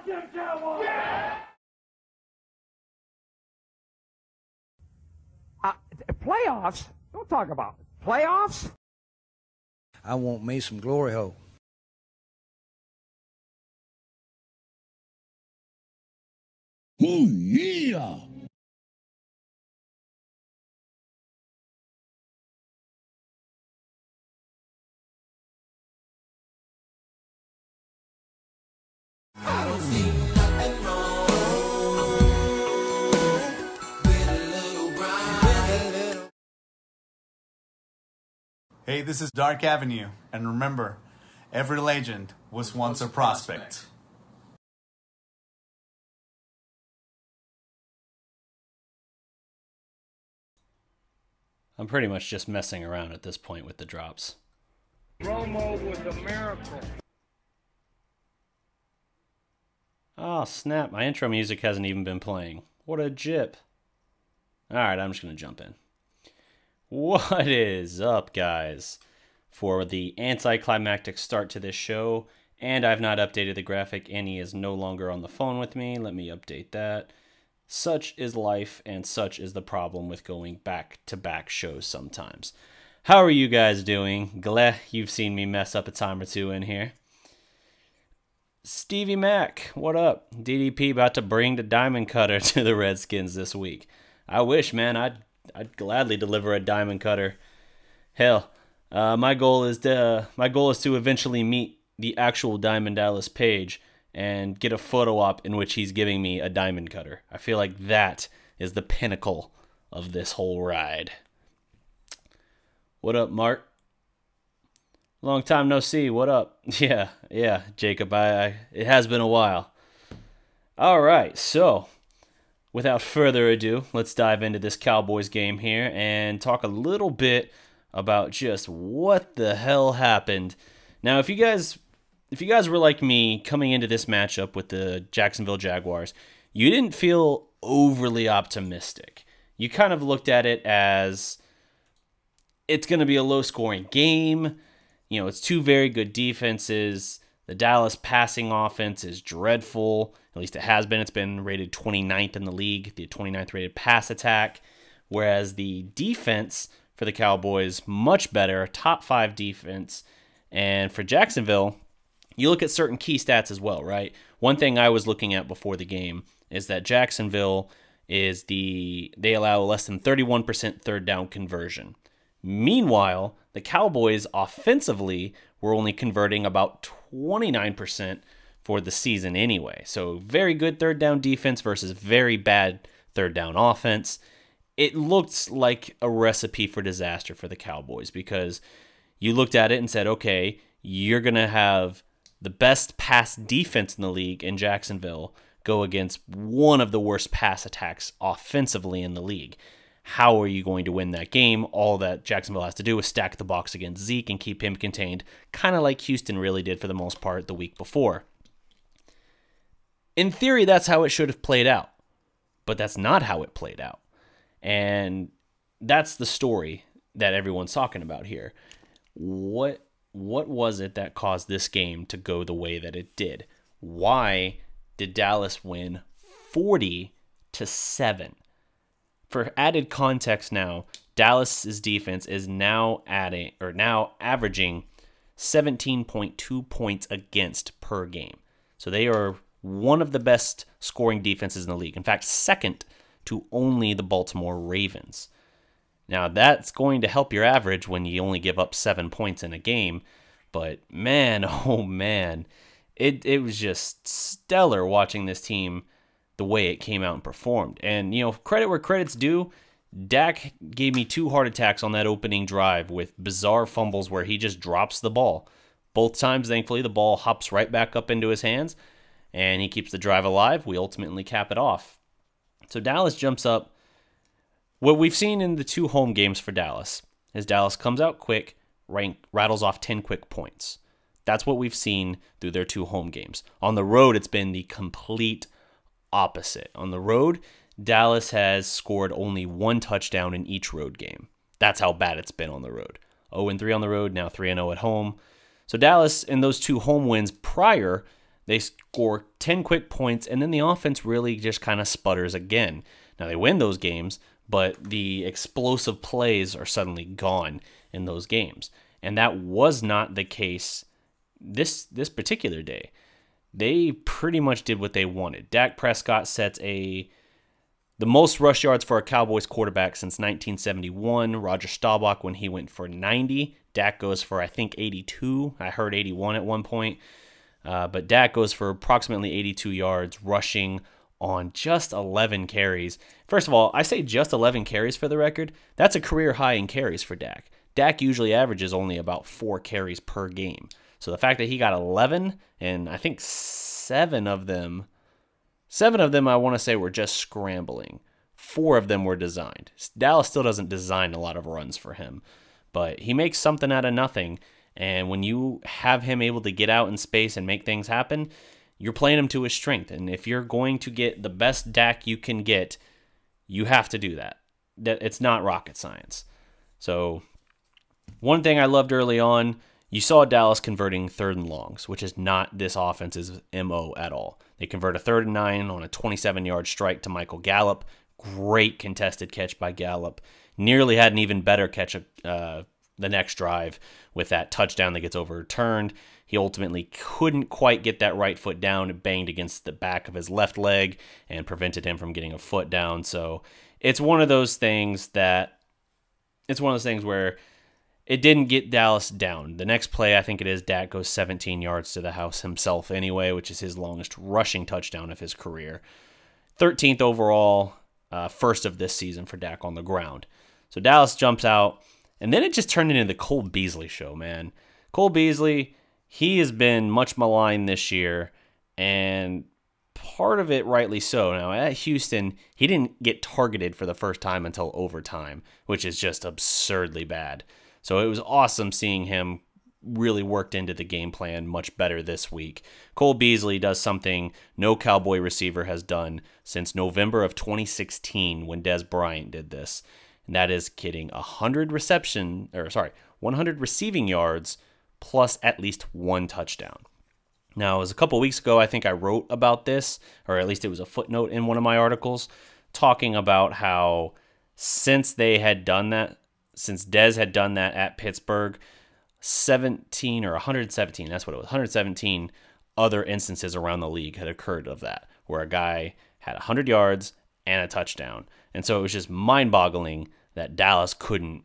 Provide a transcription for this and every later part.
them Cowboys! Yeah! Playoffs? Don't talk about it. Playoffs? I want me some glory hole. Oh, yeah! I don't see nothing wrong with a little grind. Hey, this is Dark Avenue, and remember, every legend was once a prospect. I'm pretty much just messing around at this point with the drops. Romo was a miracle. Oh, snap. My intro music hasn't even been playing. What a jip. Alright, I'm just going to jump in. What is up, guys? For the anticlimactic start to this show, and I've not updated the graphic. Annie is no longer on the phone with me. Let me update that. Such is life, and such is the problem with going back-to-back shows sometimes. How are you guys doing? Glad you've seen me mess up a time or two in here. Stevie Mac, what up? DDP about to bring the diamond cutter to the Redskins this week. I wish, man. I'd gladly deliver a diamond cutter. Hell, my goal is to eventually meet the actual Diamond Dallas Page and get a photo op in which he's giving me a diamond cutter. I feel like that is the pinnacle of this whole ride. What up, Mark? Long time no see. What up? Yeah, Jacob. It has been a while. All right, so without further ado, let's dive into this Cowboys game here and talk a little bit about just what the hell happened. Now, if you guys were like me coming into this matchup with the Jacksonville Jaguars, you didn't feel overly optimistic. You kind of looked at it as it's going to be a low-scoring game. You know, it's two very good defenses. The Dallas passing offense is dreadful. At least it has been. It's been rated 29th in the league, the 29th rated pass attack. Whereas the defense for the Cowboys, much better, top 5 defense. And for Jacksonville, you look at certain key stats as well, right? One thing I was looking at before the game is that Jacksonville they allow less than 31% third down conversion. Meanwhile, the Cowboys offensively were only converting about 29% for the season anyway. So very good third down defense versus very bad third down offense. It looked like a recipe for disaster for the Cowboys because you looked at it and said, okay, you're going to have the best pass defense in the league in Jacksonville go against one of the worst pass attacks offensively in the league. How are you going to win that game? All that Jacksonville has to do is stack the box against Zeke and keep him contained, kind of like Houston really did for the most part the week before. In theory, that's how it should have played out, but that's not how it played out. And that's the story that everyone's talking about here. What was it that caused this game to go the way that it did? Why did Dallas win 40-7? For added context now, Dallas's defense is now averaging 17.2 points against per game. So they are one of the best scoring defenses in the league. In fact, second to only the Baltimore Ravens. Now, that's going to help your average when you only give up 7 points in a game. But man, oh man, it was just stellar watching this team the way it came out and performed. And, you know, credit where credit's due, Dak gave me 2 heart attacks on that opening drive with bizarre fumbles where he just drops the ball. Both times, thankfully, the ball hops right back up into his hands, and he keeps the drive alive. We ultimately cap it off. So Dallas jumps up. What we've seen in the 2 home games for Dallas is Dallas comes out quick, rattles off 10 quick points. That's what we've seen through their 2 home games. On the road, it's been the complete opposite. On the road, Dallas has scored only 1 touchdown in each road game. That's how bad it's been on the road. 0-3 on the road, now 3-0 at home. So Dallas, in those 2 home wins prior, They score 10 quick points, and then the offense really just kind of sputters again. Now, they win those games, but the explosive plays are suddenly gone in those games. And that was not the case this particular day. They pretty much did what they wanted. Dak Prescott sets the most rush yards for a Cowboys quarterback since 1971. Roger Staubach, when he went for 90. Dak goes for, I think, 82. I heard 81 at one point. But Dak goes for approximately 82 yards rushing on just 11 carries. First of all, I say just 11 carries for the record. That's a career high in carries for Dak. Dak usually averages only about 4 carries per game. So the fact that he got 11, and I think 7 of them I want to say were just scrambling. 4 of them were designed. Dallas still doesn't design a lot of runs for him, but he makes something out of nothing. And when you have him able to get out in space and make things happen, you're playing him to his strength. And if you're going to get the best Dak you can get, you have to do that. It's not rocket science. So one thing I loved early on, you saw Dallas converting 3rd and longs, which is not this offense's MO at all. They convert a 3rd and 9 on a 27-yard strike to Michael Gallup. Great contested catch by Gallup. Nearly had an even better catch the next drive with that touchdown that gets overturned. He ultimately couldn't quite get that right foot down. It banged against the back of his left leg and prevented him from getting a foot down. So it's one of those things where it didn't get Dallas down. The next play, I think it is, Dak goes 17 yards to the house himself anyway, which is his longest rushing touchdown of his career. 13th overall, first of this season for Dak on the ground. So Dallas jumps out. And then it just turned into the Cole Beasley show, man. Cole Beasley, he has been much maligned this year, and part of it rightly so. Now, at Houston, he didn't get targeted for the first time until overtime, which is just absurdly bad. So it was awesome seeing him really worked into the game plan much better this week. Cole Beasley does something no Cowboy receiver has done since November of 2016 when Dez Bryant did this. And that is getting 100 receiving yards plus at least 1 touchdown. Now, it was a couple weeks ago, I think I wrote about this, or at least it was a footnote in one of my articles, talking about how since Dez had done that at Pittsburgh, 17 or 117, that's what it was, 117 other instances around the league had occurred of that, where a guy had 100 yards and a touchdown. And so it was just mind-boggling that Dallas couldn't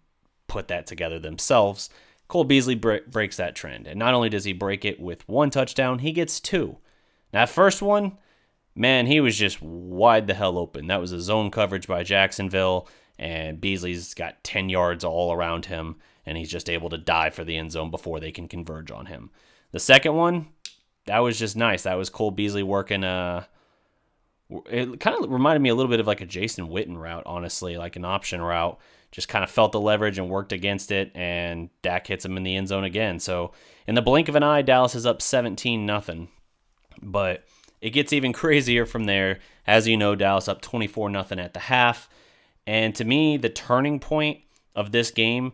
put that together themselves. Cole Beasley breaks that trend. And not only does he break it with 1 touchdown, he gets 2. Now, that first one, man, he was just wide the hell open. That was a zone coverage by Jacksonville, and Beasley's got 10 yards all around him, and he's just able to dive for the end zone before they can converge on him. The second one, that was just nice. That was Cole Beasley working it kind of reminded me a little bit of like a Jason Witten route, honestly, like an option route. Just kind of felt the leverage and worked against it, and Dak hits him in the end zone again. So in the blink of an eye, Dallas is up 17-0. But it gets even crazier from there. As you know, Dallas up 24-0 at the half. And to me, the turning point of this game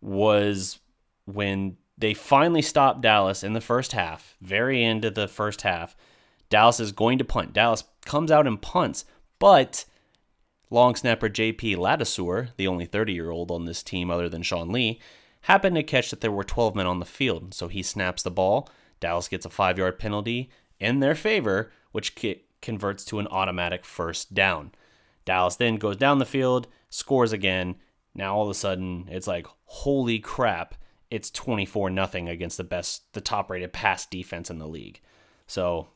was when they finally stopped Dallas in the first half, very end of the first half. Dallas is going to punt. Dallas comes out and punts, but long snapper J.P. Ladouceur, the only 30-year-old on this team other than Sean Lee, happened to catch that there were 12 men on the field. So he snaps the ball. Dallas gets a 5-yard penalty in their favor, which converts to an automatic first down. Dallas then goes down the field, scores again. Now all of a sudden, it's like, holy crap, it's 24-0 against the top-rated pass defense in the league. So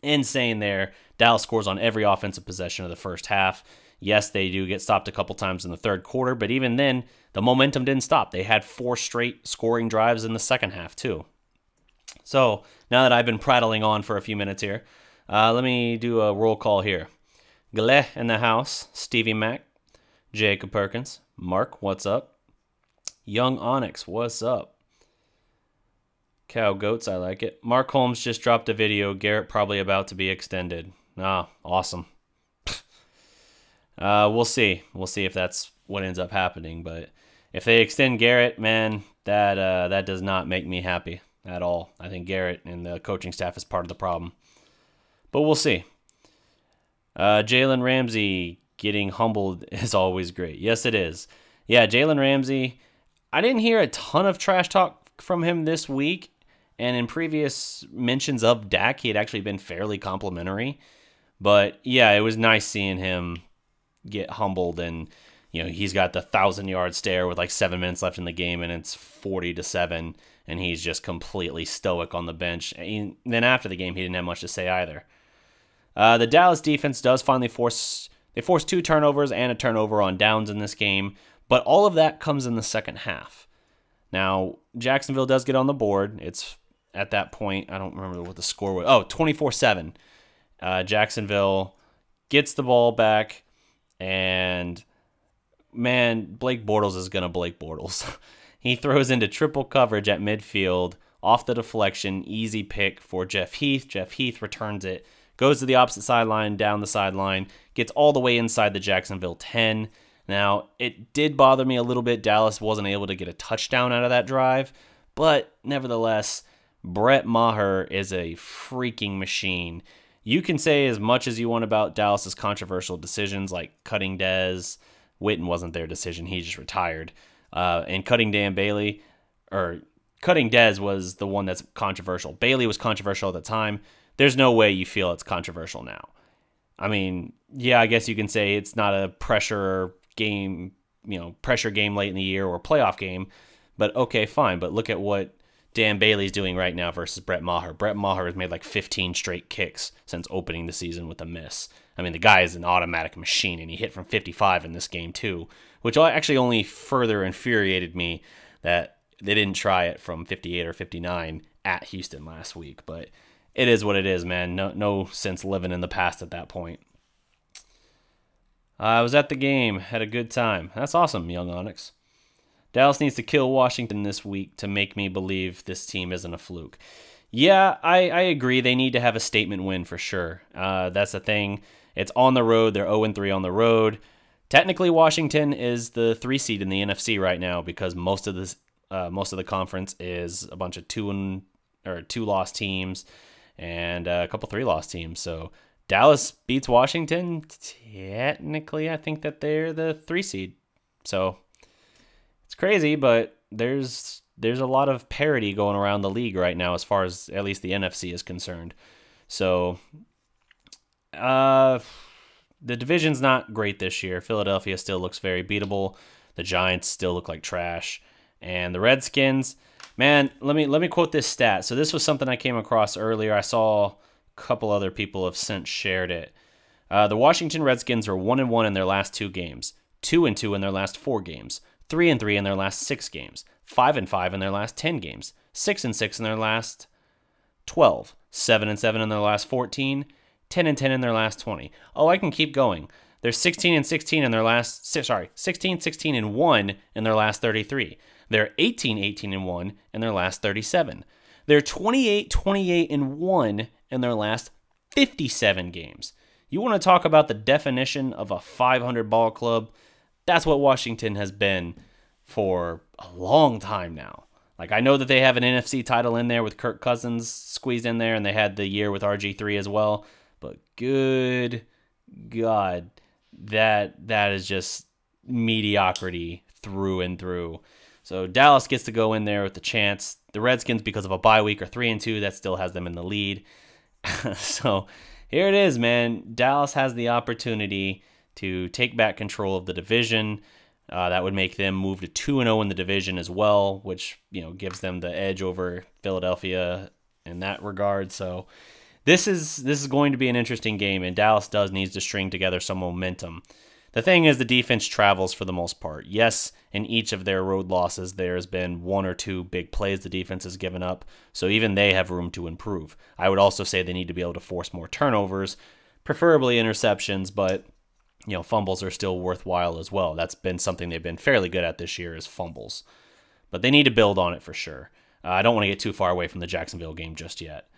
insane there. Dallas scores on every offensive possession of the first half. Yes, they do get stopped a couple times in the third quarter, but even then, the momentum didn't stop. They had 4 straight scoring drives in the second half, too. So, now that I've been prattling on for a few minutes here, let me do a roll call here. Gale in the house, Stevie Mac, Jacob Perkins, Mark, what's up? Young Onyx, what's up? Cow Goats, I like it. Mark Holmes just dropped a video. Garrett probably about to be extended. Ah, awesome. We'll see. We'll see if that's what ends up happening. But if they extend Garrett, man, that does not make me happy. at all. I think Garrett and the coaching staff is part of the problem. But we'll see. Jalen Ramsey getting humbled is always great. Yes, it is. Yeah, Jalen Ramsey, I didn't hear a ton of trash talk from him this week. And in previous mentions of Dak, he had actually been fairly complimentary. But yeah, it was nice seeing him get humbled. And, you know, he's got the 1,000-yard stare with like 7 minutes left in the game, and it's 40-7. And he's just completely stoic on the bench. And then after the game, he didn't have much to say either. The Dallas defense does finally force 2 turnovers and a turnover on downs in this game. But all of that comes in the second half. Now, Jacksonville does get on the board. It's at that point, I don't remember what the score was. Oh, 24-7. Jacksonville gets the ball back, and man, Blake Bortles is going to Blake Bortles. He throws into triple coverage at midfield, off the deflection, easy pick for Jeff Heath. Jeff Heath returns it, goes to the opposite sideline, down the sideline, gets all the way inside the Jacksonville 10. Now, it did bother me a little bit. Dallas wasn't able to get a touchdown out of that drive, but nevertheless, Brett Maher is a freaking machine. You can say as much as you want about Dallas's controversial decisions, like cutting Dez. Witten wasn't their decision; he just retired. And cutting Dan Bailey, or cutting Dez was the one that's controversial. Bailey was controversial at the time. There's no way you feel it's controversial now. I mean, yeah, I guess you can say it's not a pressure game late in the year or playoff game, but okay, fine. But look at what Dan Bailey's doing right now versus Brett Maher. Brett Maher has made like 15 straight kicks since opening the season with a miss. I mean, the guy is an automatic machine, and he hit from 55 in this game too, which actually only further infuriated me that they didn't try it from 58 or 59 at Houston last week. But it is what it is, man. No sense living in the past at that point. I was at the game, had a good time. That's awesome, young Onyx. Dallas needs to kill Washington this week to make me believe this team isn't a fluke. Yeah, I agree. They need to have a statement win for sure. That's the thing. It's on the road. They're 0-3 on the road. Technically, Washington is the 3 seed in the NFC right now because most of the conference is a bunch of 2-loss teams and a couple 3-loss teams. So Dallas beats Washington. Technically, I think that they're the 3 seed. So it's crazy, but there's a lot of parity going around the league right now as far as at least the NFC is concerned. So the division's not great this year. Philadelphia still looks very beatable. The Giants still look like trash. And the Redskins, man, let me quote this stat. So this was something I came across earlier. I saw a couple other people have since shared it. The Washington Redskins are 1-1 in their last 2 games, 2-2 in their last 4 games, 3-3 in their last 6 games, 5-5 in their last 10 games, 6-6 in their last 12, 7-7 in their last 14, 10-10 in their last 20. Oh, I can keep going. They're 16-16 in their last 16-16-1 in their last 33. They're 18-18-1 in their last 37. They're 28-28-1 in their last 57 games. You want to talk about the definition of a 500 ball club? That's what Washington has been for a long time now. Like, I know that they have an NFC title in there with Kirk Cousins squeezed in there, and they had the year with RG3 as well. But good God, that is just mediocrity through and through. So Dallas gets to go in there with the chance. The Redskins, because of a bye week, are 3-2. That still has them in the lead. So here it is, man. Dallas has the opportunity to take back control of the division. That would make them move to 2-0 in the division as well, which, you know, gives them the edge over Philadelphia in that regard. So this is going to be an interesting game, and Dallas needs to string together some momentum. The thing is, the defense travels for the most part. Yes, in each of their road losses, there's been 1 or 2 big plays the defense has given up, so even they have room to improve. I would also say they need to be able to force more turnovers, preferably interceptions, but you know, fumbles are still worthwhile as well. That's been something they've been fairly good at this year, is fumbles. But they need to build on it for sure. I don't want to get too far away from the Jacksonville game just yet.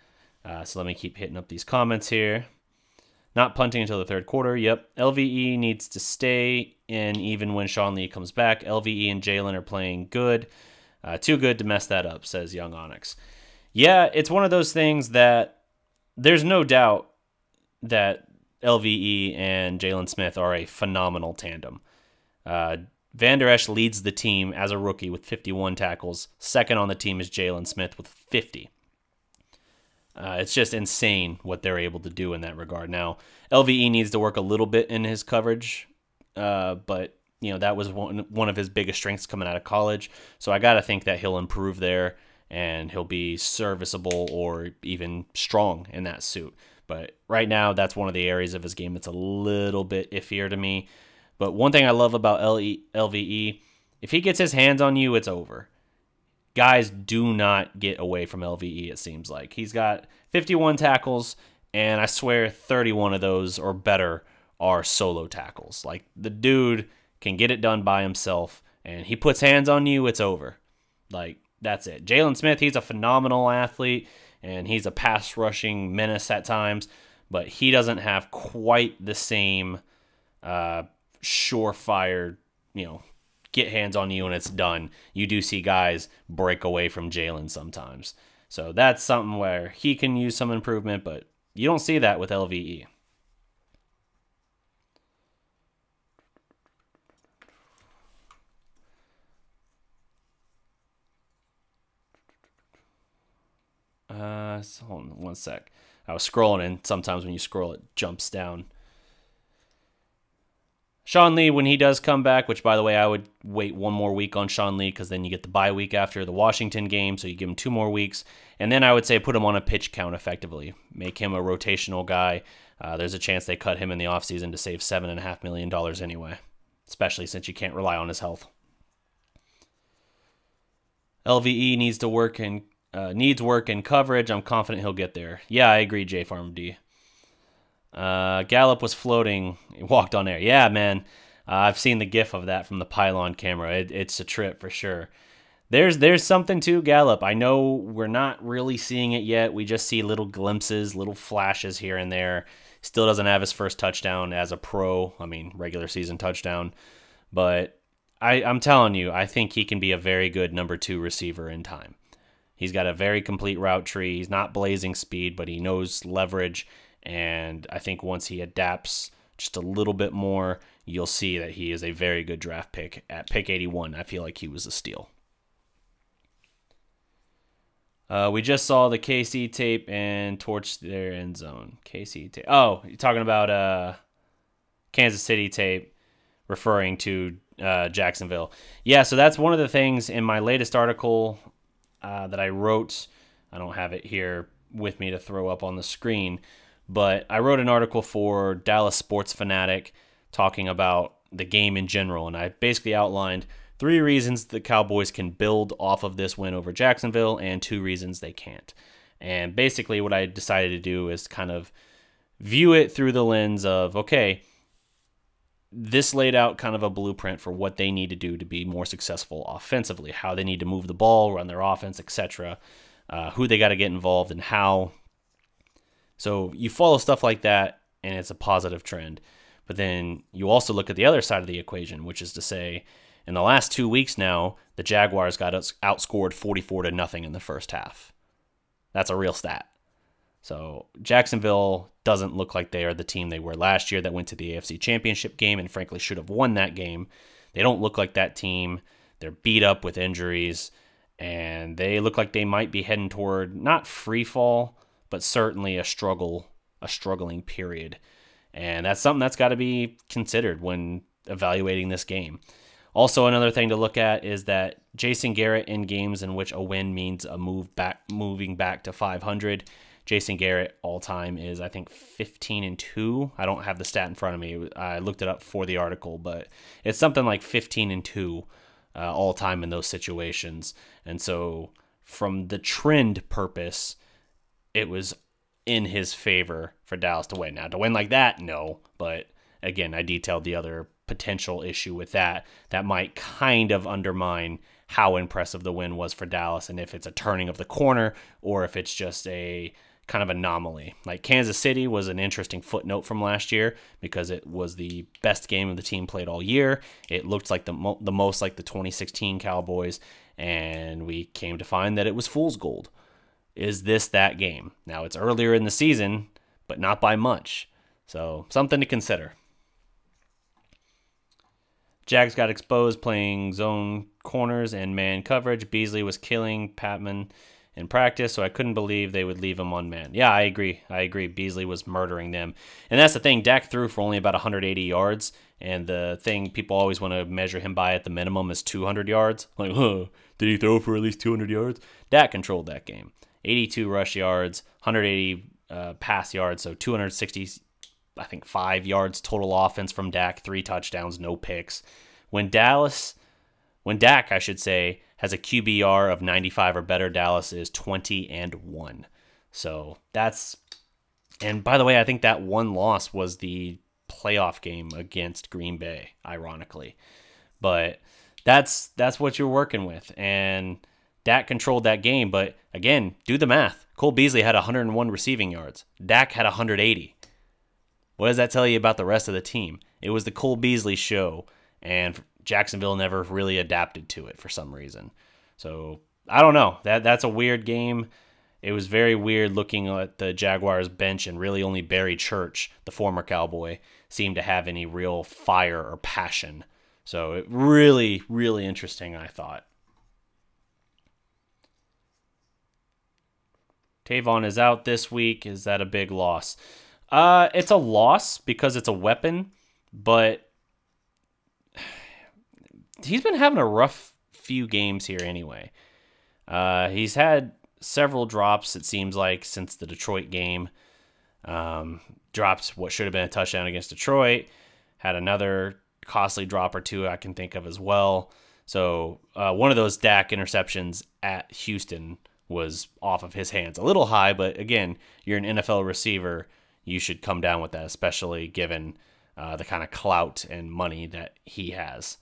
So let me keep hitting up these comments here. Not punting until the third quarter. Yep. LVE needs to stay in even when Sean Lee comes back. LVE and Jalen are playing good. Too good to mess that up, says Young Onyx. Yeah, it's one of those things that there's no doubt that LVE and Jalen Smith are a phenomenal tandem. Van Der Esch leads the team as a rookie with 51 tackles. Second on the team is Jalen Smith with 50. It's just insane what they're able to do in that regard. Now, LVE needs to work a little bit in his coverage, but that was one of his biggest strengths coming out of college. So I got to think that he'll improve there and he'll be serviceable or even strong in that suit. But right now, that's one of the areas of his game that's a little bit iffier to me. But one thing I love about LVE, if he gets his hands on you, it's over. Guys do not get away from LVE, it seems like. He's got 51 tackles, and I swear 31 of those or better are solo tackles. Like, the dude can get it done by himself, and he puts hands on you, it's over. Like, that's it. Jalen Smith, he's a phenomenal athlete, and he's a pass-rushing menace at times, but he doesn't have quite the same surefire, get hands on you and it's done. You do see guys break away from Jalen sometimes. So that's something where he can use some improvement, but you don't see that with LVE. Hold on one sec. I was scrolling, and sometimes when you scroll, it jumps down. Sean Lee, when he does come back, which, by the way, I would wait one more week on Sean Lee because then you get the bye week after the Washington game, so you give him 2 more weeks. And then I would say put him on a pitch count effectively. Make him a rotational guy. There's a chance they cut him in the offseason to save $7.5 million anyway, especially since you can't rely on his health. LVE needs work in coverage. I'm confident he'll get there. Yeah, I agree, J Farm D. Gallup was floating, walked on air. Yeah, man. I've seen the gif of that from the pylon camera. It's a trip for sure. There's something to Gallup. I know we're not really seeing it yet. We just see little glimpses, little flashes here and there. Still doesn't have his first touchdown as a pro. I mean, regular season touchdown. But I'm telling you, I think he can be a very good number 2 receiver in time. He's got a very complete route tree. He's not blazing speed, but he knows leverage. And I think once he adapts just a little bit more, you'll see that he is a very good draft pick. At pick 81, I feel like he was a steal. We just saw the KC tape and torched their end zone. KC tape. Oh, you're talking about Kansas City tape referring to Jacksonville. Yeah, so that's one of the things in my latest article that I wrote. I don't have it here with me to throw up on the screen, but I wrote an article for Dallas Sports Fanatic talking about the game in general, and I basically outlined 3 reasons the Cowboys can build off of this win over Jacksonville and 2 reasons they can't. And basically what I decided to do is kind of view it through the lens of, okay, this laid out kind of a blueprint for what they need to do to be more successful offensively, how they need to move the ball, run their offense, etc., who they got to get involved and how. So you follow stuff like that, and it's a positive trend. But then you also look at the other side of the equation, which is to say, in the last 2 weeks now, the Jaguars got outscored 44-0 in the first half. That's a real stat. So Jacksonville doesn't look like they are the team they were last year that went to the AFC Championship game and frankly should have won that game. They don't look like that team. They're beat up with injuries, and they look like they might be heading toward not free fall, but certainly a struggling period. And that's something that's got to be considered when evaluating this game. Also, another thing to look at is that Jason Garrett in games in which a win means moving back to 500. Jason Garrett all-time is, I think, 15-2. I don't have the stat in front of me. I looked it up for the article, but it's something like 15-2 all-time in those situations. And so from the trend purpose, it was in his favor for Dallas to win. Now, to win like that, no. But again, I detailed the other potential issue with that might kind of undermine how impressive the win was for Dallas and if it's a turning of the corner or if it's just a kind of anomaly. Like Kansas City was an interesting footnote from last year because it was the best game of the team played all year. It looked like the most like the 2016 Cowboys, and we came to find that it was fool's gold. is this that game? Now, it's earlier in the season, but not by much. So, something to consider. Jags got exposed playing zone corners and man coverage. Beasley was killing Patman in practice, so I couldn't believe they would leave him on man. Yeah, I agree. Beasley was murdering them. And that's the thing. Dak threw for only about 180 yards, and the thing people always want to measure him by at the minimum is 200 yards. Like, did he throw for at least 200 yards? Dak controlled that game. 82 rush yards, 180 pass yards, so 260, I think, 5 yards total offense from Dak, 3 touchdowns, no picks. When Dak, I should say, has a QBR of 95 or better, Dallas is 20-1. So that's, and by the way, I think that one loss was the playoff game against Green Bay, ironically. But that's what you're working with. And Dak controlled that game, but again, do the math. Cole Beasley had 101 receiving yards. Dak had 180. What does that tell you about the rest of the team? It was the Cole Beasley show, and Jacksonville never really adapted to it for some reason. So, I don't know. That's a weird game. It was very weird looking at the Jaguars bench, and really only Barry Church, the former Cowboy, seemed to have any real fire or passion. So, it really, really interesting, I thought. Tavon is out this week. Is that a big loss? It's a loss because it's a weapon, but he's been having a rough few games here anyway. He's had several drops, it seems like, since the Detroit game. Dropped what should have been a touchdown against Detroit. Had another costly drop or two I can think of as well. So one of those Dak interceptions at Houston was off of his hands. A little high, but again, you're an NFL receiver. You should come down with that, especially given the kind of clout and money that he has.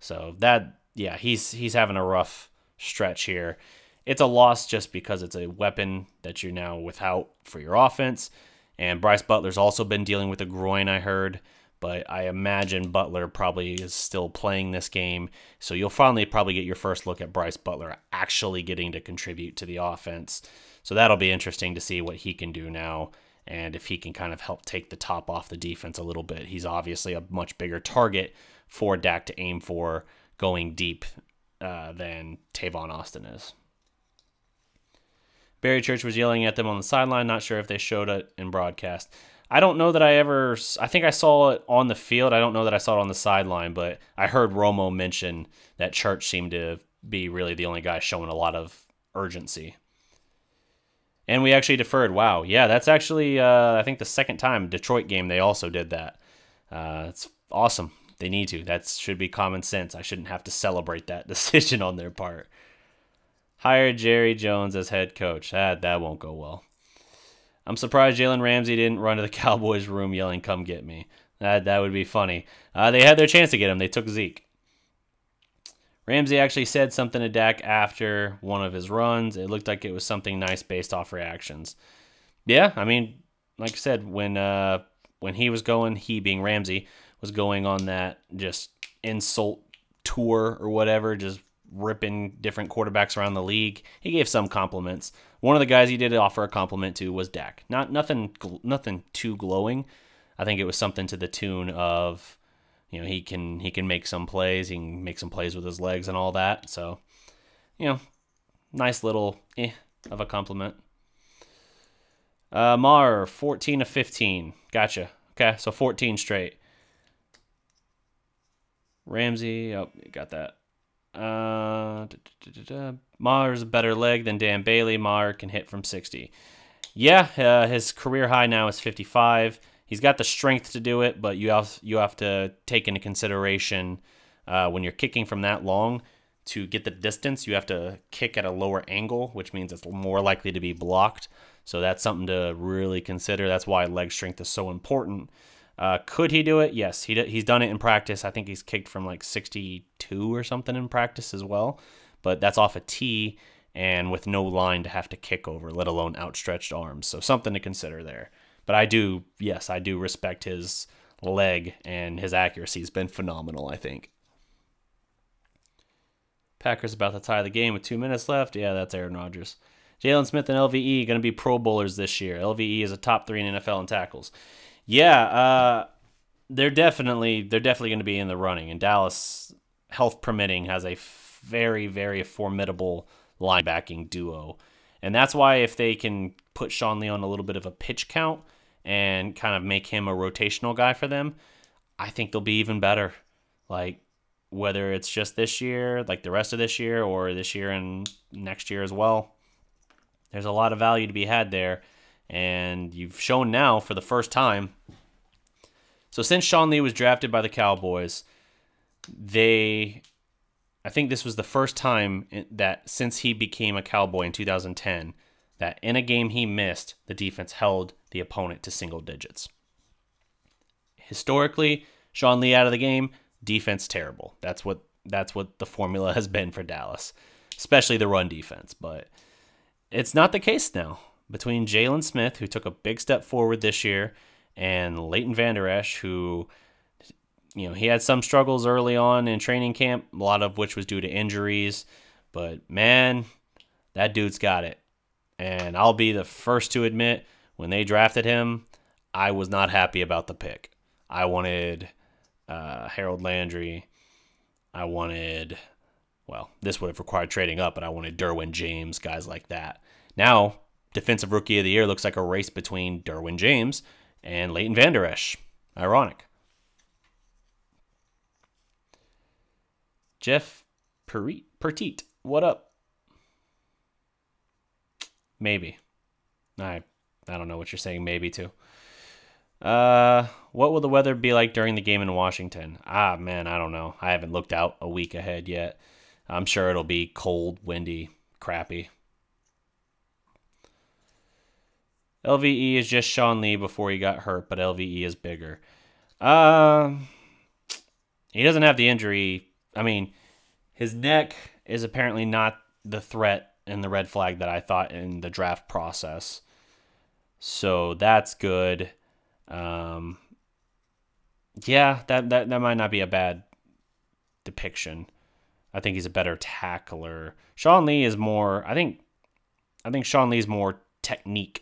So that, yeah, he's having a rough stretch here. It's a loss just because it's a weapon that you're now without for your offense. And Bryce Butler's also been dealing with a groin, I heard. But I imagine Butler probably is still playing this game. So you'll finally probably get your first look at Bryce Butler actually getting to contribute to the offense. So that'll be interesting to see what he can do now. And if he can kind of help take the top off the defense a little bit. He's obviously a much bigger target for Dak to aim for going deep than Tavon Austin is. Barry Church was yelling at them on the sideline. Not sure if they showed it in broadcast. I don't know that I think I saw it on the field. I don't know that I saw it on the sideline, but I heard Romo mention that Church seemed to be really the only guy showing a lot of urgency. And we actually deferred. Wow. Yeah, that's actually, I think the second time, Detroit game, they also did that. It's awesome. They need to. That should be common sense. I shouldn't have to celebrate that decision on their part. Hire Jerry Jones as head coach. That won't go well. I'm surprised Jalen Ramsey didn't run to the Cowboys room yelling, "Come get me." That would be funny. They had their chance to get him. They took Zeke. Ramsey actually said something to Dak after one of his runs. It looked like it was something nice based off reactions. Yeah, I mean, like I said, when he was going, he being Ramsey, was going on that just insult tour or whatever, just ripping different quarterbacks around the league. He gave some compliments. One of the guys he did offer a compliment to was Dak. Nothing too glowing. I think it was something to the tune of, you know, he can make some plays. He can make some plays with his legs and all that. So, you know, nice little of a compliment. Maher, 14 of 15. Gotcha. Okay, so 14 straight. Ramsey, oh, you got that. Maher's a better leg than Dan Bailey. Maher can hit from 60. Yeah, his career high now is 55. He's got the strength to do it, but you have to take into consideration when you're kicking from that long, to get the distance, you have to kick at a lower angle, which means it's more likely to be blocked. So that's something to really consider. That's why leg strength is so important. Could he do it? Yes, he's done it in practice. I think he's kicked from like 62 or something in practice as well. But that's off a tee and with no line to have to kick over, let alone outstretched arms. So something to consider there. But I do respect his leg, and his accuracy has been phenomenal, I think. Packers about to tie the game with 2 minutes left. Yeah, that's Aaron Rodgers. Jalen Smith and LVE going to be Pro Bowlers this year. LVE is a top 3 in NFL in tackles. Yeah, they're definitely going to be in the running. And Dallas, health permitting, has a very, very formidable linebacking duo. And that's why if they can put Sean Lee on a little bit of a pitch count and kind of make him a rotational guy for them, I think they'll be even better. Like, whether it's just this year, like the rest of this year, or this year and next year as well, there's a lot of value to be had there. And you've shown now for the first time. So since Sean Lee was drafted by the Cowboys, I think this was the first time that since he became a Cowboy in 2010, that in a game he missed, the defense held the opponent to single digits. Historically, Sean Lee out of the game, defense terrible. That's what the formula has been for Dallas, especially the run defense. But it's not the case now. Between Jalen Smith, who took a big step forward this year, and Leighton Vander Esch, who, he had some struggles early on in training camp, a lot of which was due to injuries. But, man, that dude's got it. And I'll be the first to admit, when they drafted him, I was not happy about the pick. I wanted Harold Landry. I wanted, this would have required trading up, but I wanted Derwin James, guys like that. Now, Defensive Rookie of the Year looks like a race between Derwin James and Leighton Vander Esch. Ironic. Jeff Petit, what up? Maybe. I don't know what you're saying maybe to. What will the weather be like during the game in Washington? Man, I don't know. I haven't looked out a week ahead yet. I'm sure it'll be cold, windy, crappy. LVE is just Sean Lee before he got hurt, but LVE is bigger. He doesn't have the injury. I mean, his neck is apparently not the threat and the red flag that I thought in the draft process. So that's good. Yeah, that might not be a bad depiction. I think he's a better tackler. Sean Lee is more, I think Sean Lee is more technically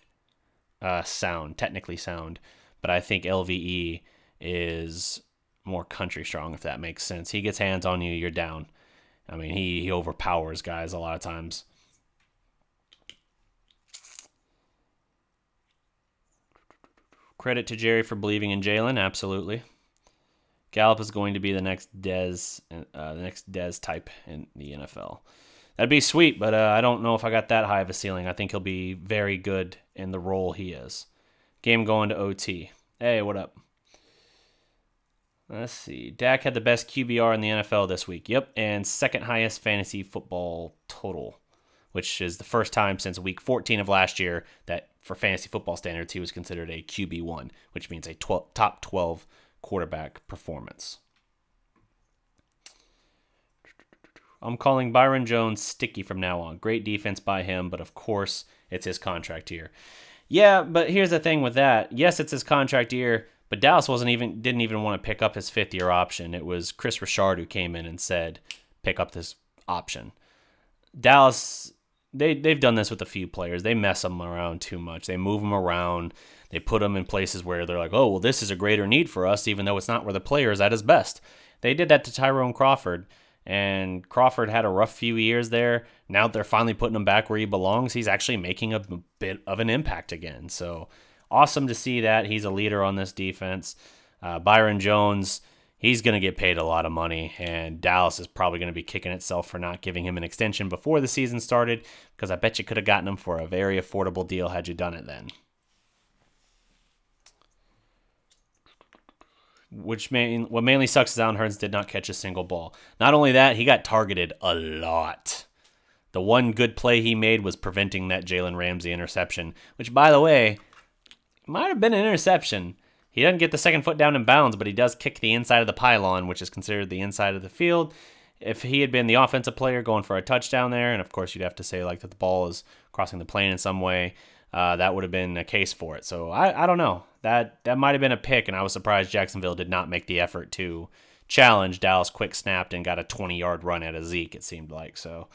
sound, but I think LVE is more country strong, if that makes sense. He gets hands on you, you're down. I mean, he overpowers guys a lot of times. Credit to Jerry for believing in Jalen, absolutely. Gallup is going to be the next Dez type in the NFL. That'd be sweet, but I don't know if I got that high of a ceiling. I think he'll be very good in the role he is. Game going to OT. Hey, what up? Let's see. Dak had the best QBR in the NFL this week. Yep, and second highest fantasy football total, which is the first time since week 14 of last year that for fantasy football standards he was considered a QB1, which means a top 12 quarterback performance. I'm calling Byron Jones sticky from now on. Great defense by him, but of course it's his contract year. Yeah, but here's the thing with that. Yes, it's his contract year, but Dallas didn't even want to pick up his fifth-year option. It was Chris Richard who came in and said, pick up this option. Dallas, they've done this with a few players. They mess them around too much. They move them around. They put them in places where they're like, oh, well, this is a greater need for us, even though it's not where the player is at his best. They did that to Tyrone Crawford, and Crawford had a rough few years there. Now they're finally putting him back where he belongs. He's actually making a bit of an impact again. So awesome to see that. He's a leader on this defense. Byron Jones, he's going to get paid a lot of money, and Dallas is probably going to be kicking itself for not giving him an extension before the season started, because I bet you could have gotten him for a very affordable deal had you done it then. What mainly sucks is Allen Hurns did not catch a single ball. Not only that, he got targeted a lot. The one good play he made was preventing that Jalen Ramsey interception, which, by the way, might have been an interception. He doesn't get the second foot down in bounds, but he does kick the inside of the pylon, which is considered the inside of the field. If he had been the offensive player going for a touchdown there, and of course you'd have to say like that the ball is crossing the plane in some way, that would have been a case for it. So I don't know. That might have been a pick, and I was surprised Jacksonville did not make the effort to challenge. Dallas quick snapped and got a 20-yard run at a Zeke, it seemed like. So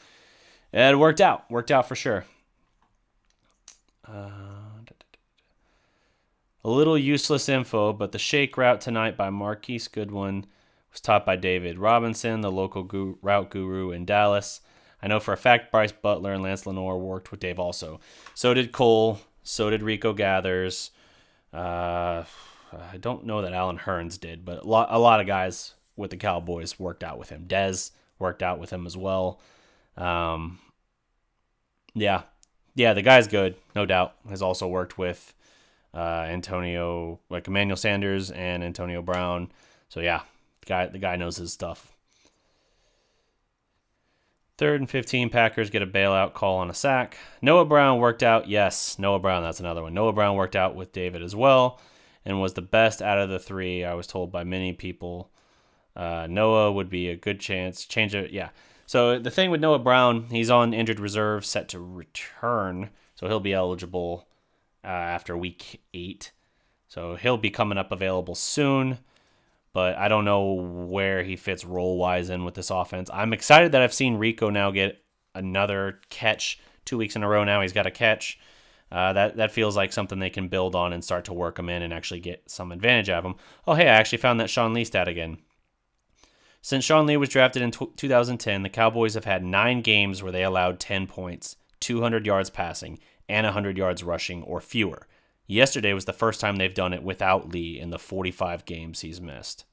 it worked out. Worked out for sure. A little useless info, but the shake route tonight by Marquise Goodwin was taught by David Robinson, the local route guru in Dallas. I know for a fact Bryce Butler and Lance Lenore worked with Dave also. So did Cole. So did Rico Gathers. I don't know that Alan Hearns did, but a lot of guys with the Cowboys worked out with him. Dez worked out with him as well. Yeah, the guy's good, no doubt. Has also worked with Emmanuel Sanders and Antonio Brown. So yeah, the guy knows his stuff. 3rd and 15, Packers get a bailout call on a sack. Noah Brown worked out. Yes, Noah Brown, that's another one. Noah Brown worked out with David as well and was the best out of the three, I was told by many people. Noah would be a good chance. Yeah. So the thing with Noah Brown, he's on injured reserve, set to return. So he'll be eligible after week 8. So he'll be coming up available soon. But I don't know where he fits role-wise in with this offense. I'm excited that I've seen Rico now get another catch 2 weeks in a row now. He's got a catch. That feels like something they can build on and start to work him in and actually get some advantage out of him. Oh, hey, I actually found that Sean Lee stat again. Since Sean Lee was drafted in 2010, the Cowboys have had 9 games where they allowed 10 points, 200 yards passing, and 100 yards rushing or fewer. Yesterday was the first time they've done it without Lee in the 45 games he's missed.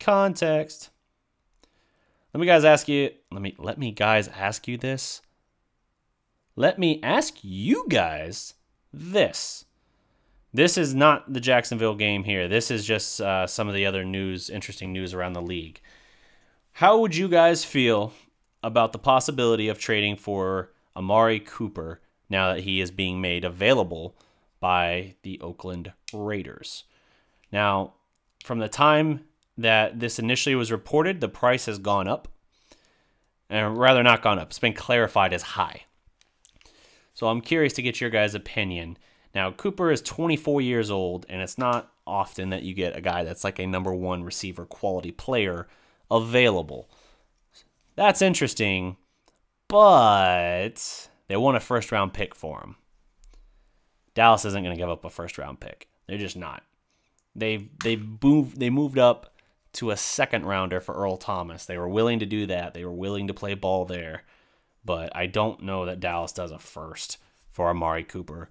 Context. Let me ask you this. Let me ask you guys this. This is not the Jacksonville game here. This is just some of the other interesting news around the league. How would you guys feel about the possibility of trading for Amari Cooper now that he is being made available by the Oakland Raiders? Now, from the time that this initially was reported, the price has gone up. And rather not gone up. It's been clarified as high. So I'm curious to get your guys' opinion. Now, Cooper is 24 years old, and it's not often that you get a guy that's like a number 1 receiver quality player available. That's interesting, but they want a first-round pick for him. Dallas isn't going to give up a first-round pick. They're just not. They moved up to a second-rounder for Earl Thomas. They were willing to do that. They were willing to play ball there. But I don't know that Dallas does a first for Amari Cooper,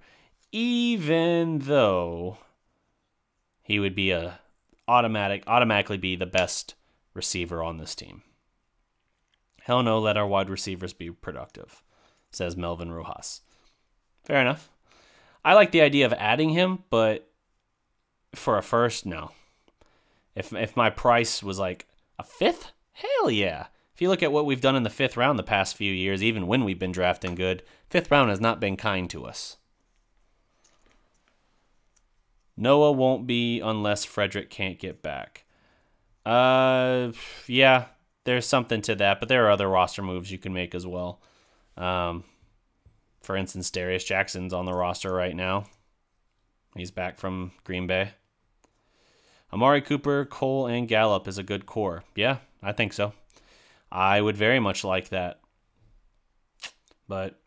even though he would be automatically be the best receiver on this team. Hell no, let our wide receivers be productive, says Melvin Rojas. Fair enough. I like the idea of adding him, but for a first, no. If my price was like a 5th, hell yeah. If you look at what we've done in the 5th round the past few years, even when we've been drafting good, 5th round has not been kind to us. Noah won't be unless Frederick can't get back. Yeah, there's something to that, but there are other roster moves you can make as well. For instance, Darius Jackson's on the roster right now. He's back from Green Bay. Amari Cooper, Cole, and Gallup is a good core. Yeah, I think so. I would very much like that. But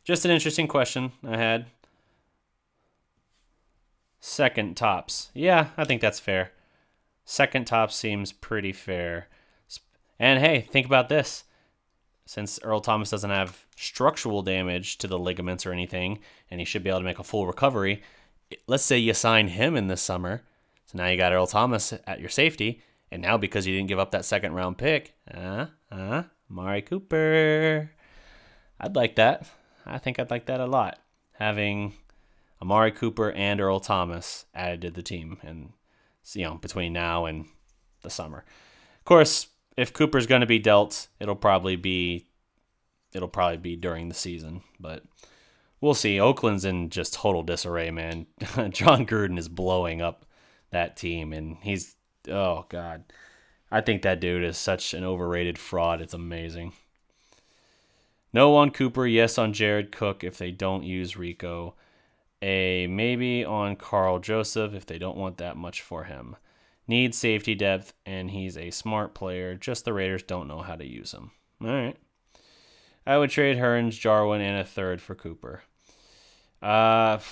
just an interesting question I had. Second tops. Yeah, I think that's fair. Second tops seems pretty fair. And hey, think about this. Since Earl Thomas doesn't have structural damage to the ligaments or anything, and he should be able to make a full recovery, let's say you sign him in this summer. So now you got Earl Thomas at your safety, and now because you didn't give up that second-round pick, Amari Cooper. I'd like that. I think I'd like that a lot. Having Amari Cooper and Earl Thomas added to the team, and between now and the summer. Of course, if Cooper's going to be dealt, it'll probably be during the season, but we'll see. Oakland's in just total disarray, man. John Gruden is blowing up that team, and oh God, I think that dude is such an overrated fraud. It's amazing. No on Cooper, yes on Jared Cook if they don't use Rico. A maybe on Carl Joseph if they don't want that much for him. Needs safety depth, and he's a smart player. Just the Raiders don't know how to use him. All right. I would trade Hearns, Jarwin, and a 3rd for Cooper. Hearns,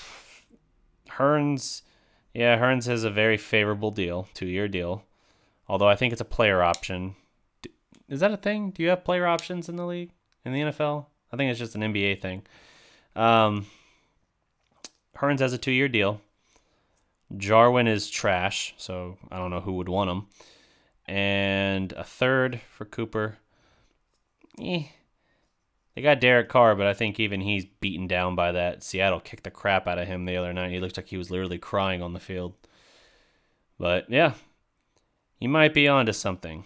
yeah, Hearns has a very favorable deal, 2-year deal. Although I think it's a player option. Is that a thing? Do you have player options in the league, in the NFL? I think it's just an NBA thing. Hearns has a 2-year deal. Jarwin is trash, so I don't know who would want him. And a third for Cooper. They got Derek Carr, but I think even he's beaten down by that. Seattle kicked the crap out of him the other night. He looked like he was literally crying on the field. But yeah, you might be onto something.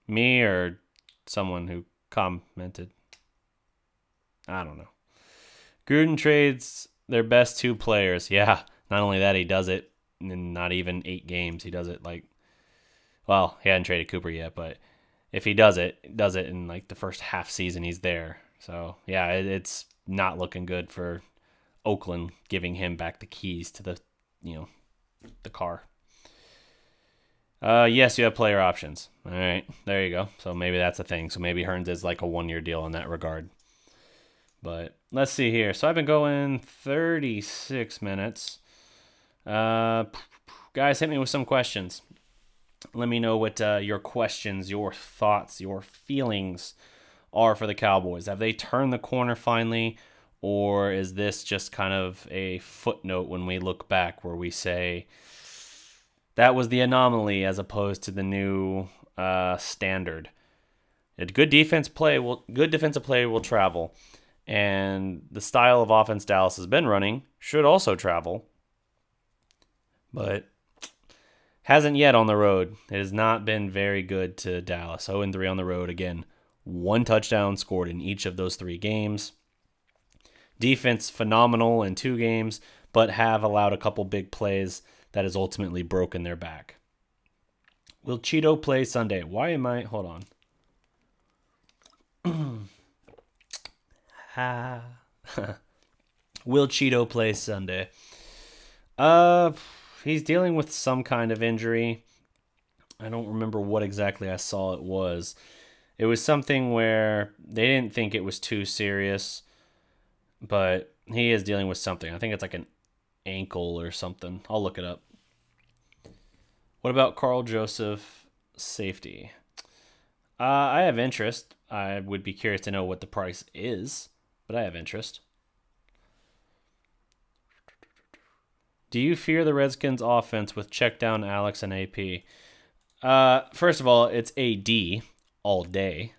Me or someone who commented. I don't know. Gruden trades their best 2 players. Yeah, not only that, he does it in not even 8 games. He does it well, he hadn't traded Cooper yet, but if he does it in like the first half season he's there. So, yeah, it's not looking good for Oakland giving him back the keys to the car. Yes, you have player options. All right, there you go. So maybe that's a thing. So maybe Hearns is like a 1-year deal in that regard. But let's see here. So I've been going 36 minutes. Guys, hit me with some questions. Let me know what your questions, your thoughts, your feelings are for the Cowboys. Have they turned the corner finally, or is this just kind of a footnote when we look back where we say that was the anomaly as opposed to the new standard? Good defensive play will travel, and the style of offense Dallas has been running should also travel, but hasn't yet on the road. It has not been very good to Dallas. 0-3 on the road. Again, 1 touchdown scored in each of those 3 games. Defense phenomenal in 2 games, but have allowed a couple big plays that has ultimately broken their back. Will Cheeto play Sunday? Hold on. Will Cheeto play Sunday? He's dealing with some kind of injury. I don't remember what exactly I saw it was. It was something where they didn't think it was too serious, but he is dealing with something. I think it's like an ankle or something. I'll look it up. What about Carl Joseph safety? I have interest. I would be curious to know what the price is, but I have interest. Do you fear the Redskins offense with check down Alex and AP? First of all, it's AD all day.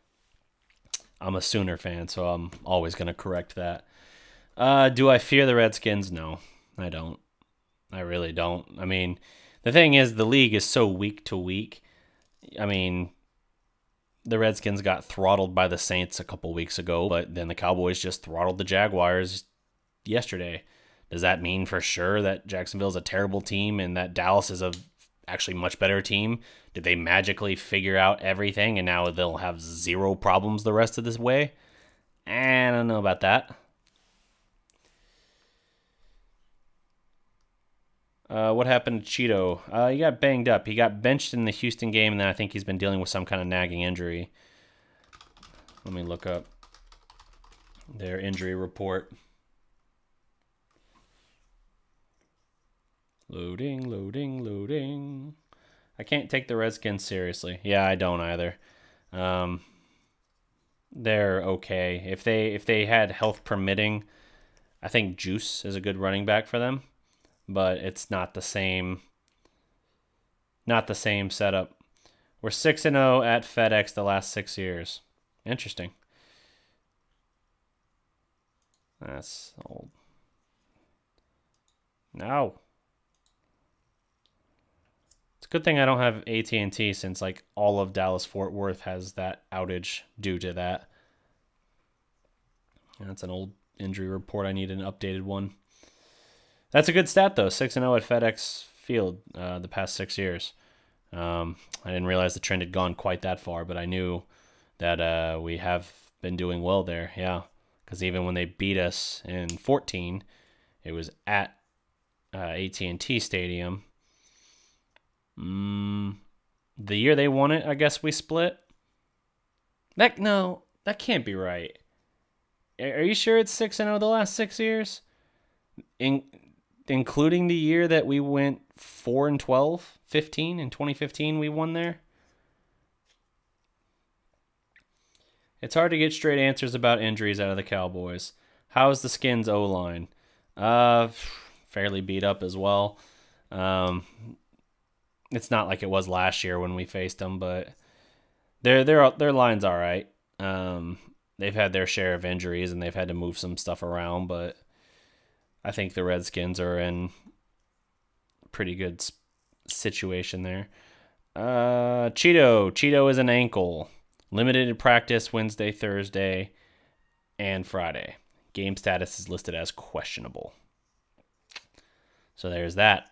I'm a Sooner fan, so I'm always going to correct that. Do I fear the Redskins? No, I don't. I really don't. I mean, the thing is, the league is so week to week. I mean, the Redskins got throttled by the Saints a couple weeks ago, but then the Cowboys just throttled the Jaguars yesterday. Does that mean for sure that Jacksonville is a terrible team and that Dallas is a actually much better team? Did they magically figure out everything and now they'll have 0 problems the rest of this way? I don't know about that. What happened to Cheeto? He got banged up. He got benched in the Houston game, and then I think he's been dealing with some kind of nagging injury. Let me look up their injury report. Loading. I can't take the Redskins seriously. Yeah, I don't either. They're okay. If they had health permitting, I think Juice is a good running back for them, but it's not the same setup. We're 6-0 at FedEx the last 6 years. Interesting. That's old. No. It's a good thing I don't have AT&T since like all of Dallas-Fort Worth has that outage due to that. That's an old injury report. I need an updated one. That's a good stat though. 6-0 at FedEx Field the past 6 years. I didn't realize the trend had gone quite that far, but I knew that we have been doing well there. Yeah, because even when they beat us in 14, it was at AT&T Stadium. The year they won it, I guess we split. That can't be right. Are you sure it's 6-0 the last 6 years? Including the year that we went 4-12, 15 in 2015 we won there. It's hard to get straight answers about injuries out of the Cowboys. How is the Skins O-line? Fairly beat up as well. It's not like it was last year when we faced them, but their line's all right. They've had their share of injuries and they've had to move some stuff around, but I think the Redskins are in a pretty good situation there. Cheeto is an ankle. Limited in practice Wednesday, Thursday, and Friday. Game status is listed as questionable. So there's that.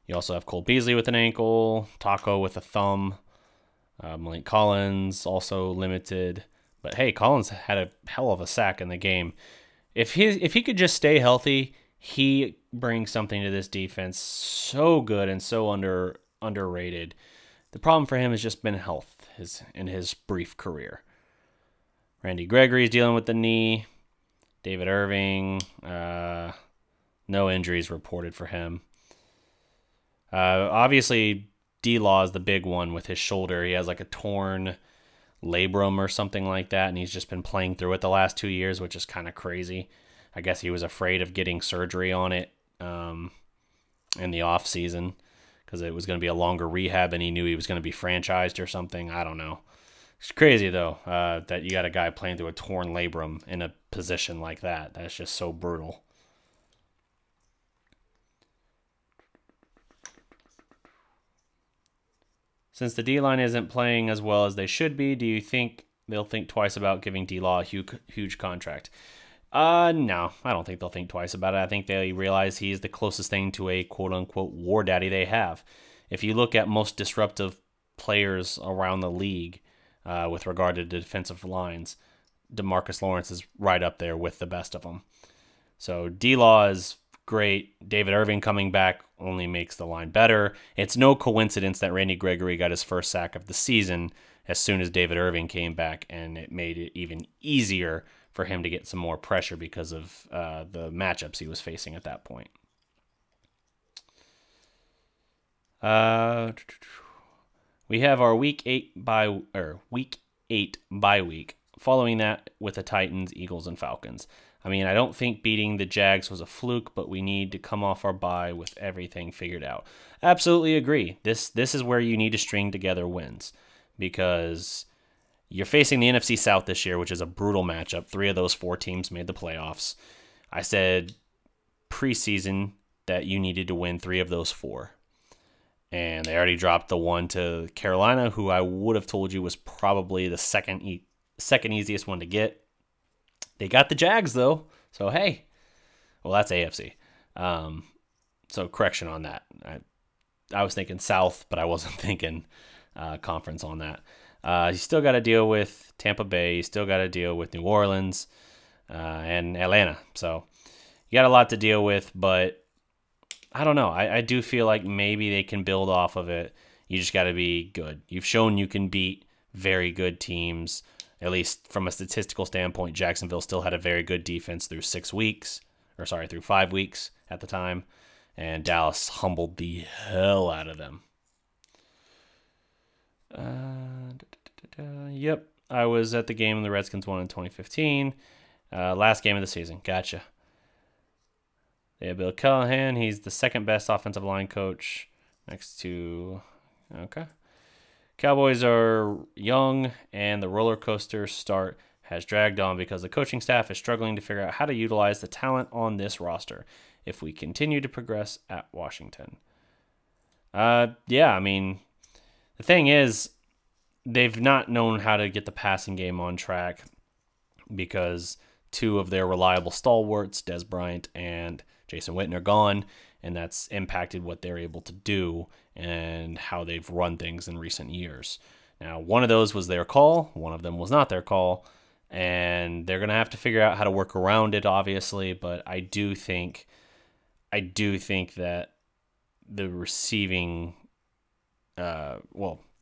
You also have Cole Beasley with an ankle, Taco with a thumb, Malik Collins also limited. But hey, Collins had a hell of a sack in the game. If he could just stay healthy, he brings something to this defense so good and so underrated. The problem for him has just been health in his brief career. Randy Gregory's dealing with the knee. David Irving, no injuries reported for him. Obviously, D-Law is the big one with his shoulder. He has like a torn labrum or something like that, and he's just been playing through it the last 2 years, which is kind of crazy. I guess he was afraid of getting surgery on it in the off season because it was going to be a longer rehab, and he knew he was going to be franchised or something. I don't know. It's crazy, though, that you got a guy playing through a torn labrum in a position like that. That's just so brutal. Since the D-line isn't playing as well as they should be, do you think they'll think twice about giving D-Law a huge contract? No, I don't think they'll think twice about it. I think they realize he's the closest thing to a quote-unquote war daddy they have. If you look at most disruptive players around the league with regard to defensive lines, DeMarcus Lawrence is right up there with the best of them. So D-Law is great. David Irving coming back only makes the line better. It's no coincidence that Randy Gregory got his first sack of the season as soon as David Irving came back, and it made it even easier for him to get some more pressure because of the matchups he was facing at that point. We have our week 8 bye week. Following that with the Titans, Eagles, and Falcons. I mean, I don't think beating the Jags was a fluke, but we need to come off our bye with everything figured out. Absolutely agree. This is where you need to string together wins because you're facing the NFC South this year, which is a brutal matchup. 3 of those 4 teams made the playoffs. I said preseason that you needed to win 3 of those 4. And they already dropped the one to Carolina, who I would have told you was probably the second easiest one to get. They got the Jags, though. So, hey. Well, that's AFC. So, correction on that. I was thinking South, but I wasn't thinking conference on that. You still got to deal with Tampa Bay. You still got to deal with New Orleans and Atlanta. So, you got a lot to deal with, but I don't know. I do feel like maybe they can build off of it. You just got to be good. You've shown you can beat very good teams. At least from a statistical standpoint, Jacksonville still had a very good defense through 5 weeks at the time. And Dallas humbled the hell out of them. Yep, I was at the game the Redskins won in 2015. Last game of the season. Gotcha. They have Bill Callahan. He's the second best offensive line coach next to... Okay. Cowboys are young, and the roller coaster start has dragged on because the coaching staff is struggling to figure out how to utilize the talent on this roster if we continue to progress at Washington. Yeah, I mean, the thing is, they've not known how to get the passing game on track because 2 of their reliable stalwarts, Des Bryant and Jason Witten, are gone, and that's impacted what they're able to do and how they've run things in recent years. Now, one of those was their call. One of them was not their call. And they're going to have to figure out how to work around it, obviously. But I do think that the receiving, the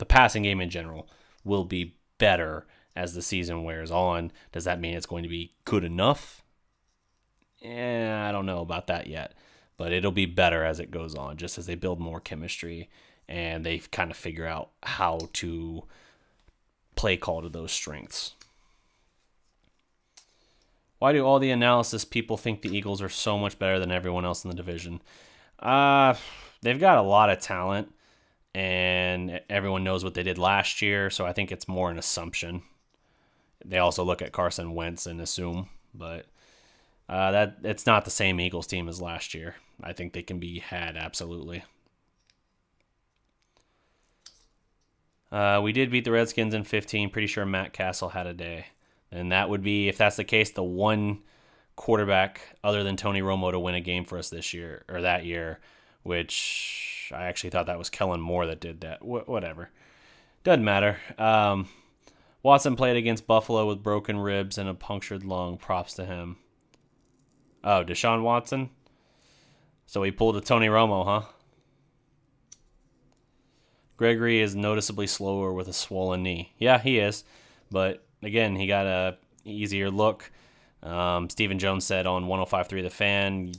passing game in general will be better as the season wears on. Does that mean it's going to be good enough? I don't know about that yet, but it'll be better as it goes on, just as they build more chemistry and they kind of figure out how to play call to those strengths. Why do all the analysis people think the Eagles are so much better than everyone else in the division? They've got a lot of talent, and everyone knows what they did last year, so I think it's more an assumption. They also look at Carson Wentz and assume, but that it's not the same Eagles team as last year. I think they can be had, absolutely. We did beat the Redskins in 15. Pretty sure Matt Castle had a day. And that would be, if that's the case, the one quarterback other than Tony Romo to win a game for us this year, or that year, which I actually thought that was Kellen Moore that did that. Whatever. Doesn't matter. Watson played against Buffalo with broken ribs and a punctured lung. Props to him. Oh, Deshaun Watson? So he pulled a Tony Romo, huh? Gregory is noticeably slower with a swollen knee. Yeah, he is. But, again, he got a easier look. Stephen Jones said on 105.3 The Fan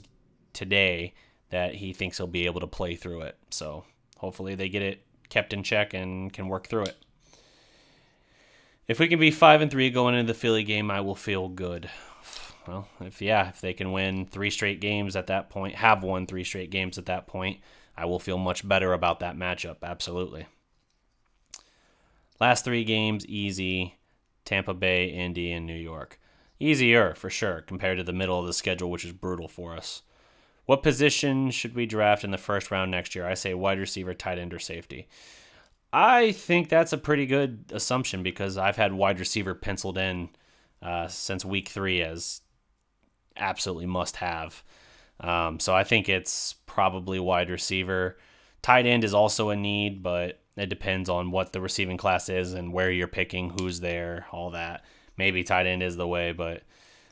today that he thinks he'll be able to play through it. So, hopefully they get it kept in check and can work through it. If we can be 5-3 going into the Philly game, I will feel good. Well, if they can win 3 straight games at that point, have won 3 straight games at that point, I will feel much better about that matchup, absolutely. Last 3 games, easy. Tampa Bay, Indy, and New York. Easier, for sure, compared to the middle of the schedule, which is brutal for us. What position should we draft in the first round next year? I say wide receiver, tight end, or safety. I think that's a pretty good assumption because I've had wide receiver penciled in since week 3 as absolutely must-have. So I think it's probably wide receiver. Tight end is also a need, but it depends on what the receiving class is and where you're picking, who's there, all that. Maybe tight end is the way, but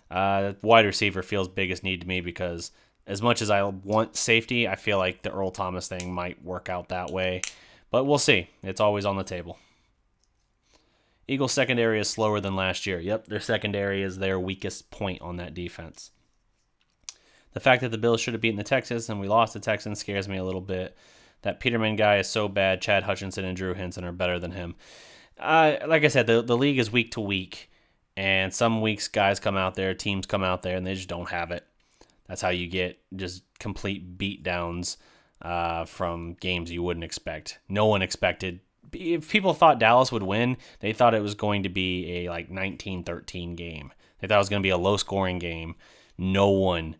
wide receiver feels biggest need to me because as much as I want safety, I feel like the Earl Thomas thing might work out that way. But we'll see. It's always on the table. Eagles secondary is slower than last year. Yep, their secondary is their weakest point on that defense. The fact that the Bills should have beaten the Texans and we lost the Texans scares me a little bit. That Peterman guy is so bad. Chad Hutchinson and Drew Henson are better than him. Like I said, the league is week to week. And some weeks guys come out there, teams come out there, and they just don't have it. That's how you get just complete beatdowns from games you wouldn't expect. No one expected. If people thought Dallas would win, they thought it was going to be a 19-13 game. They thought it was going to be a low-scoring game. No one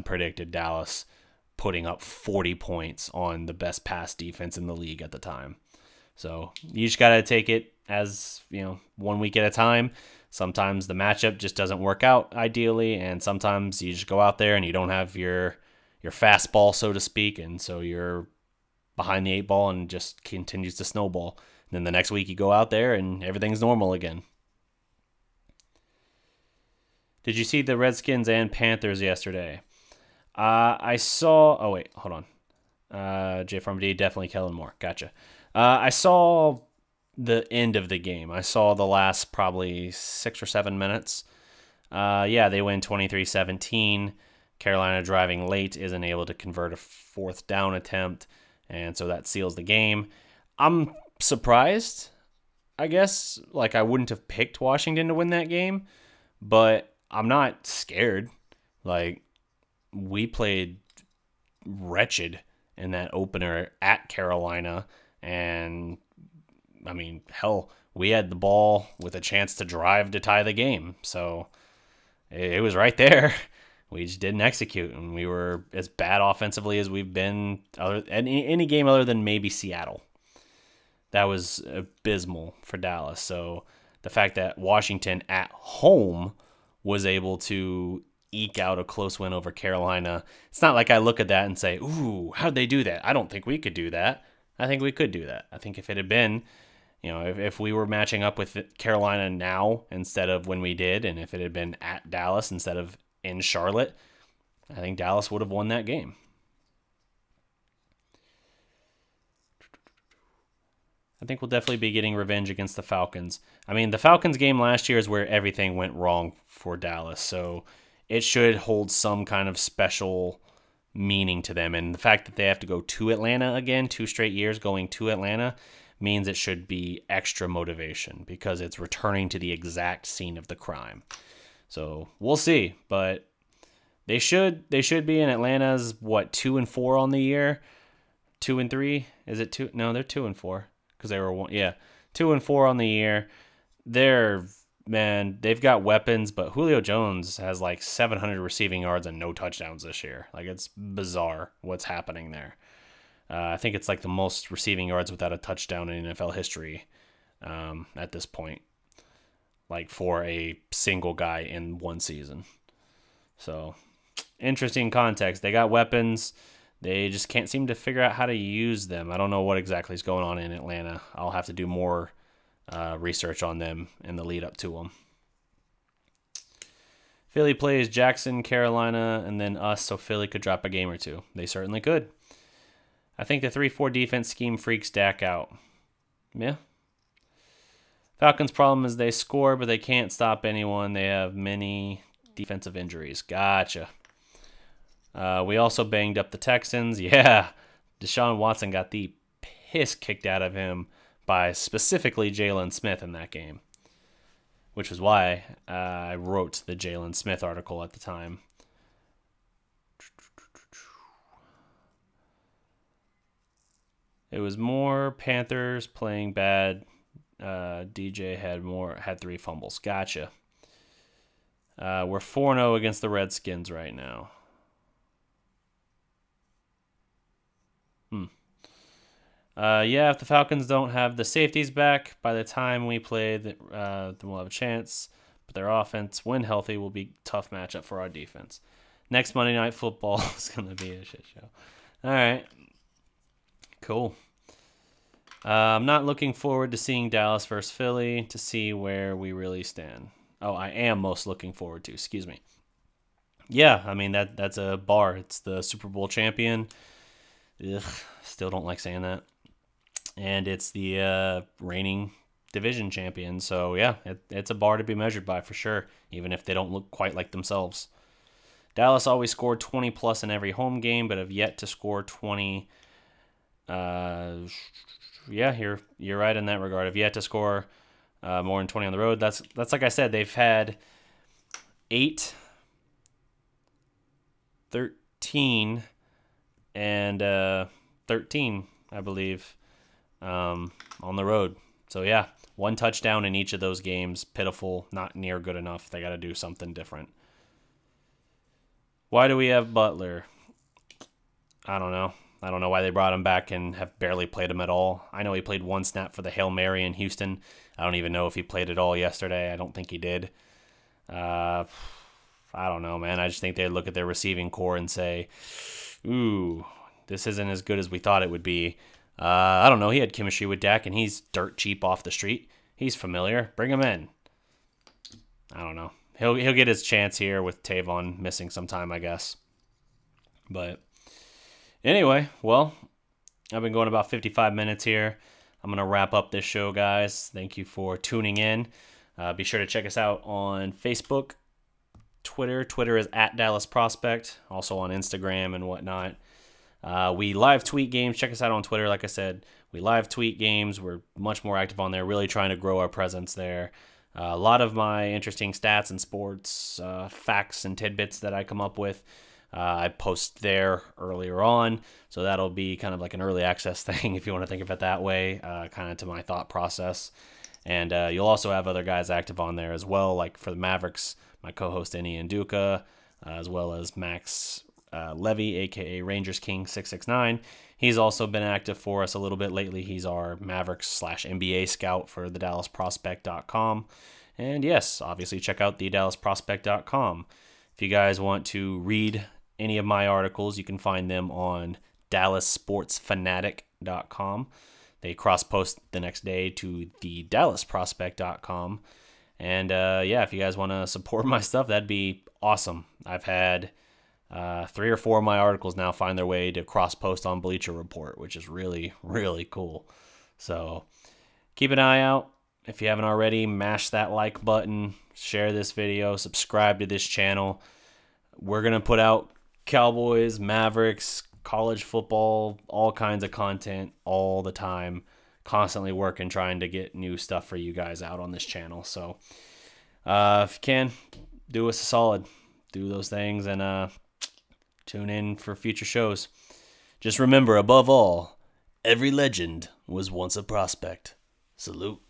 predicted Dallas putting up 40 points on the best pass defense in the league at the time. So you just got to take it as, 1 week at a time. Sometimes the matchup just doesn't work out ideally, and sometimes you just go out there and you don't have your fastball, so to speak, and so you're behind the 8 ball and just continues to snowball. And then the next week you go out there and everything's normal again. Did you see the Redskins and Panthers yesterday? I saw... Oh, wait. Hold on. J from D, definitely Kellen Moore. Gotcha. I saw the end of the game. I saw the last probably 6 or 7 minutes. They win 23-17. Carolina driving late isn't able to convert a 4th down attempt, and so that seals the game. I'm surprised, I guess. I wouldn't have picked Washington to win that game, but I'm not scared. We played wretched in that opener at Carolina, and, we had the ball with a chance to drive to tie the game, so it was right there. We just didn't execute, and we were as bad offensively as we've been any game other than maybe Seattle. That was abysmal for Dallas. So the fact that Washington at home was able to eke out a close win over Carolina, it's not like I look at that and say, ooh, how'd they do that? I don't think we could do that. I think we could do that. I think if it had been, if we were matching up with Carolina now instead of when we did, and if it had been at Dallas instead of in Charlotte, I think Dallas would have won that game. I think we'll definitely be getting revenge against the Falcons. I mean, the Falcons game last year is where everything went wrong for Dallas, so it should hold some kind of special meaning to them. And the fact that they have to go to Atlanta again, 2 straight years going to Atlanta, means it should be extra motivation because it's returning to the exact scene of the crime. So we'll see, but they should be in Atlanta's 2-4 on the year, 2-3. Is it 2? No, they're 2-4 because they were 2-4 on the year. They've got weapons, but Julio Jones has like 700 receiving yards and no touchdowns this year. Like, it's bizarre what's happening there. I think it's like the most receiving yards without a touchdown in NFL history at this point, like for a single guy in one season. So, interesting context. They got weapons. They just can't seem to figure out how to use them. I don't know what exactly is going on in Atlanta. I'll have to do more research on them in the lead up to them. Philly plays Jackson, Carolina, and then us, so Philly could drop a game or two. They certainly could. I think the 3-4 defense scheme freaks Dak out. Yeah. Falcons' problem is they score, but they can't stop anyone. They have many defensive injuries. Gotcha. We also banged up the Texans. Yeah. Deshaun Watson got the piss kicked out of him by specifically Jalen Smith in that game, which was why I wrote the Jalen Smith article at the time. It was more Panthers playing bad. DJ had 3 fumbles. Gotcha. We're 4-0 against the Redskins right now. If the Falcons don't have the safeties back by the time we play, then we'll have a chance. But their offense, when healthy, will be a tough matchup for our defense. Next Monday Night Football is going to be a shit show. All right. Cool. I'm not looking forward to seeing Dallas versus Philly to see where we really stand. Oh, I am most looking forward to. Excuse me. Yeah, I mean, that's a bar. It's the Super Bowl champion. Ugh, still don't like saying that. And it's the reigning division champion. So, yeah, it's a bar to be measured by for sure, even if they don't look quite like themselves. Dallas always scored 20-plus in every home game, but have yet to score 20. Yeah, you're right in that regard. Have yet to score more than 20 on the road. That's like I said, they've had 8, 13, and 13, I believe, on the road. So, yeah, 1 touchdown in each of those games. Pitiful, not near good enough. They got to do something different. Why do we have Butler? I don't know. I don't know why they brought him back and have barely played him at all. I know he played 1 snap for the Hail Mary in Houston. I don't even know if he played at all yesterday. I don't think he did. I don't know, man. I just think they'd look at their receiving core and say, ooh, this isn't as good as we thought it would be. I don't know. He had chemistry with Dak, and he's dirt cheap off the street. He's familiar. Bring him in. I don't know. He'll get his chance here with Tavon missing some time, I guess. But anyway, well, I've been going about 55 minutes here. I'm going to wrap up this show, guys. Thank you for tuning in. Be sure to check us out on Facebook, Twitter. Twitter is @DallasProspect. Also on Instagram and whatnot. We live tweet games. Check us out on Twitter. Like I said, we live tweet games. We're much more active on there, really trying to grow our presence there. A lot of my interesting stats and sports facts and tidbits that I come up with, I post there earlier on. So that'll be kind of like an early access thing if you want to think of it that way, kind of to my thought process. And you'll also have other guys active on there as well, like for the Mavericks, my co-host Eni and Duca, as well as Max Levy, a.k.a. Rangers King 669. He's also been active for us a little bit lately. He's our Mavericks/NBA scout for the DallasProspect.com. And yes, obviously check out the DallasProspect.com. If you guys want to read any of my articles, you can find them on DallasSportsFanatic.com. They cross-post the next day to the DallasProspect.com. And if you guys want to support my stuff, that'd be awesome. I've had 3 or 4 of my articles now find their way to cross-post on Bleacher Report, which is really, really cool. So keep an eye out. If you haven't already, mash that like button, share this video, subscribe to this channel. We're going to put out Cowboys, Mavericks, college football, all kinds of content all the time. Constantly working, trying to get new stuff for you guys out on this channel. So if you can, do us a solid. Do those things and tune in for future shows. Just remember, above all, every legend was once a prospect. Salute.